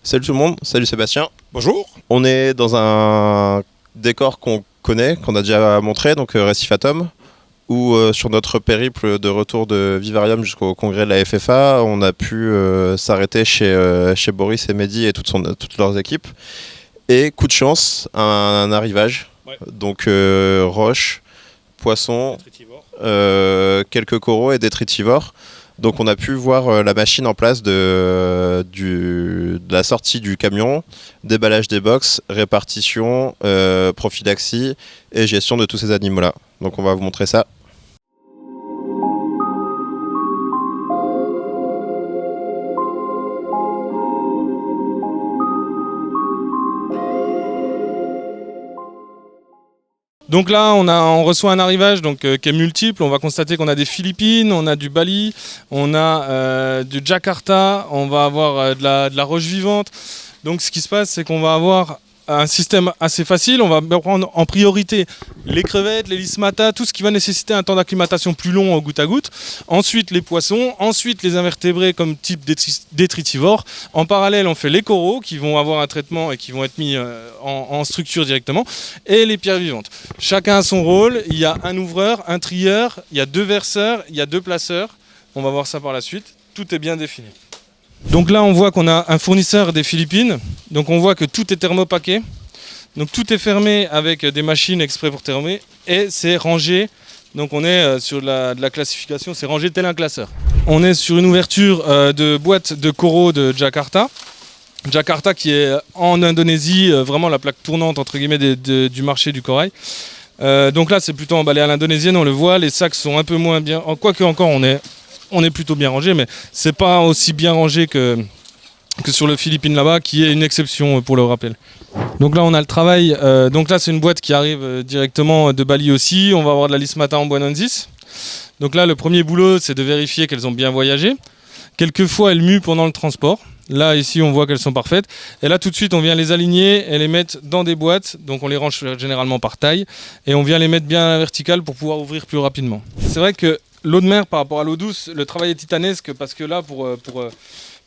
Salut tout le monde, salut Sébastien. Bonjour. On est dans un décor qu'on connaît, qu'on a déjà montré, donc Récif Atom, où sur notre périple de retour de Vivarium jusqu'au congrès de la FFA, on a pu s'arrêter chez Boris et Mehdi et toutes leurs équipes. Et coup de chance, un arrivage, Ouais. donc roches, poissons, quelques coraux et détritivores. Donc on a pu voir la machine en place de la sortie du camion, déballage des box, répartition, prophylaxie et gestion de tous ces animaux-là. Donc on va vous montrer ça. Donc là, on reçoit un arrivage qui est multiple. On va constater qu'on a des Philippines, on a du Bali, on a du Jakarta, on va avoir de la roche vivante. Donc ce qui se passe, c'est qu'on va avoir un système assez facile. On va prendre en priorité les crevettes, les lismata, tout ce qui va nécessiter un temps d'acclimatation plus long au goutte à goutte. Ensuite les poissons, ensuite les invertébrés comme type détritivores. En parallèle, on fait les coraux qui vont avoir un traitement et qui vont être mis en structure directement. Et les pierres vivantes. Chacun a son rôle. Il y a un ouvreur, un trieur, il y a 2 verseurs, il y a 2 placeurs. On va voir ça par la suite. Tout est bien défini. Donc là, on voit qu'on a un fournisseur des Philippines. Donc on voit que tout est thermopaqué. Donc tout est fermé avec des machines exprès pour thermer. Et c'est rangé. Donc on est sur de la classification, c'est rangé tel un classeur. On est sur une ouverture de boîte de coraux de Jakarta. Jakarta qui est en Indonésie, vraiment la plaque tournante entre guillemets du marché du corail. Donc là, c'est plutôt emballé à l'indonésienne, on le voit. Les sacs sont un peu moins bien. Quoique encore, on est plutôt bien rangé, mais c'est pas aussi bien rangé que sur le Philippines là-bas, qui est une exception pour le rappel. Donc là on a le travail, donc là c'est une boîte qui arrive directement de Bali aussi, on va avoir de la lismata en Buenonsis. Donc là le premier boulot c'est de vérifier qu'elles ont bien voyagé. Quelquefois elles muent pendant le transport, là ici on voit qu'elles sont parfaites. Et là tout de suite on vient les aligner et les mettre dans des boîtes, donc on les range généralement par taille. Et on vient les mettre bien à la verticale pour pouvoir ouvrir plus rapidement. C'est vrai que l'eau de mer par rapport à l'eau douce, le travail est titanesque parce que là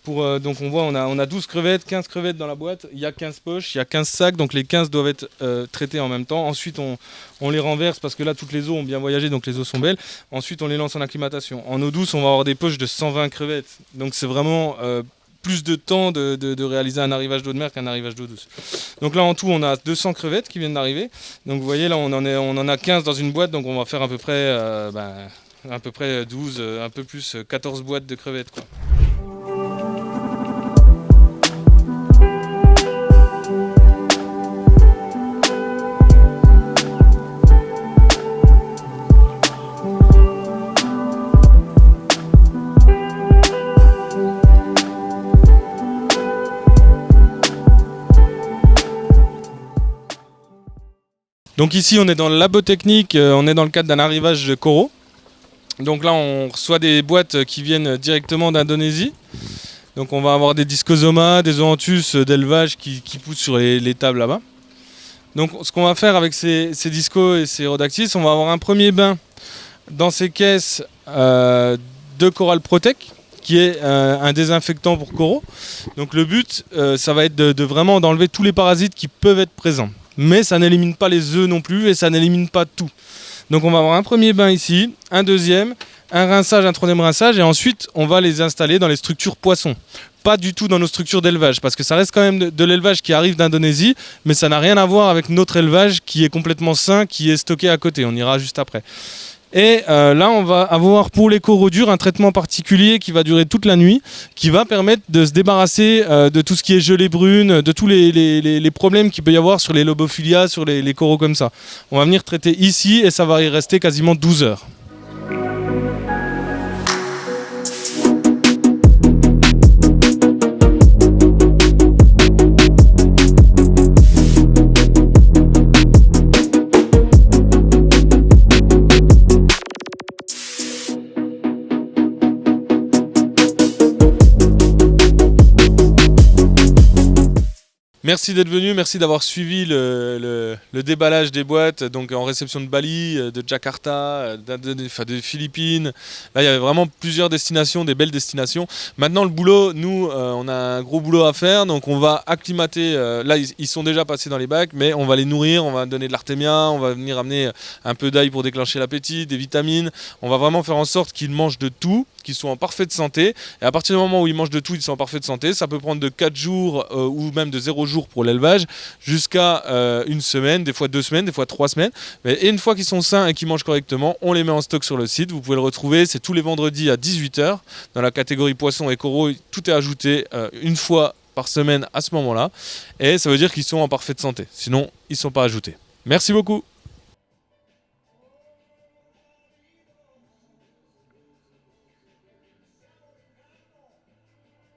donc on voit on a 12 crevettes, 15 crevettes dans la boîte, il y a 15 poches, il y a 15 sacs, donc les 15 doivent être traités en même temps. Ensuite on les renverse parce que là toutes les eaux ont bien voyagé, donc les eaux sont belles. Ensuite on les lance en acclimatation. En eau douce on va avoir des poches de 120 crevettes, donc c'est vraiment plus de temps de réaliser un arrivage d'eau de mer qu'un arrivage d'eau douce. Donc là en tout on a 200 crevettes qui viennent d'arriver. Donc vous voyez là on en a 15 dans une boîte, donc on va faire à peu près 12, un peu plus 14 boîtes de crevettes quoi. Donc ici on est dans le labo technique, on est dans le cadre d'un arrivage de coraux. Donc là on reçoit des boîtes qui viennent directement d'Indonésie. Donc on va avoir des discosomas, des zoanthus d'élevage qui poussent sur les tables là-bas. Donc ce qu'on va faire avec ces discos et ces rhodactis, on va avoir un premier bain dans ces caisses de Coral Protect, qui est un désinfectant pour coraux. Donc le but ça va être de vraiment d'enlever tous les parasites qui peuvent être présents. Mais ça n'élimine pas les œufs non plus et ça n'élimine pas tout. Donc on va avoir un premier bain ici, un deuxième, un rinçage, un troisième rinçage et ensuite on va les installer dans les structures poissons. Pas du tout dans nos structures d'élevage parce que ça reste quand même de l'élevage qui arrive d'Indonésie, mais ça n'a rien à voir avec notre élevage qui est complètement sain, qui est stocké à côté. On ira juste après. Et là, on va avoir pour les coraux durs un traitement particulier qui va durer toute la nuit, qui va permettre de se débarrasser de tout ce qui est gelée brune, de tous les problèmes qu'il peut y avoir sur les lobophilia, sur les coraux comme ça. On va venir traiter ici et ça va y rester quasiment 12 heures. Merci d'être venu, merci d'avoir suivi le déballage des boîtes, donc en réception de Bali, de Jakarta, de Philippines. Là, il y avait vraiment plusieurs destinations, des belles destinations. Maintenant, le boulot, nous, on a un gros boulot à faire, donc on va acclimater. Là, ils sont déjà passés dans les bacs, mais on va les nourrir, on va donner de l'artémia, on va venir amener un peu d'ail pour déclencher l'appétit, des vitamines. On va vraiment faire en sorte qu'ils mangent de tout, qu'ils soient en parfaite santé. Et à partir du moment où ils mangent de tout, ils sont en parfaite santé. Ça peut prendre de 4 jours ou même de 0 jours pour l'élevage jusqu'à une semaine, des fois 2 semaines, des fois 3 semaines. Et une fois qu'ils sont sains et qu'ils mangent correctement, on les met en stock sur le site. Vous pouvez le retrouver, c'est tous les vendredis à 18h. Dans la catégorie poissons et coraux, tout est ajouté une fois par semaine à ce moment-là. Et ça veut dire qu'ils sont en parfaite santé. Sinon, ils ne sont pas ajoutés. Merci beaucoup.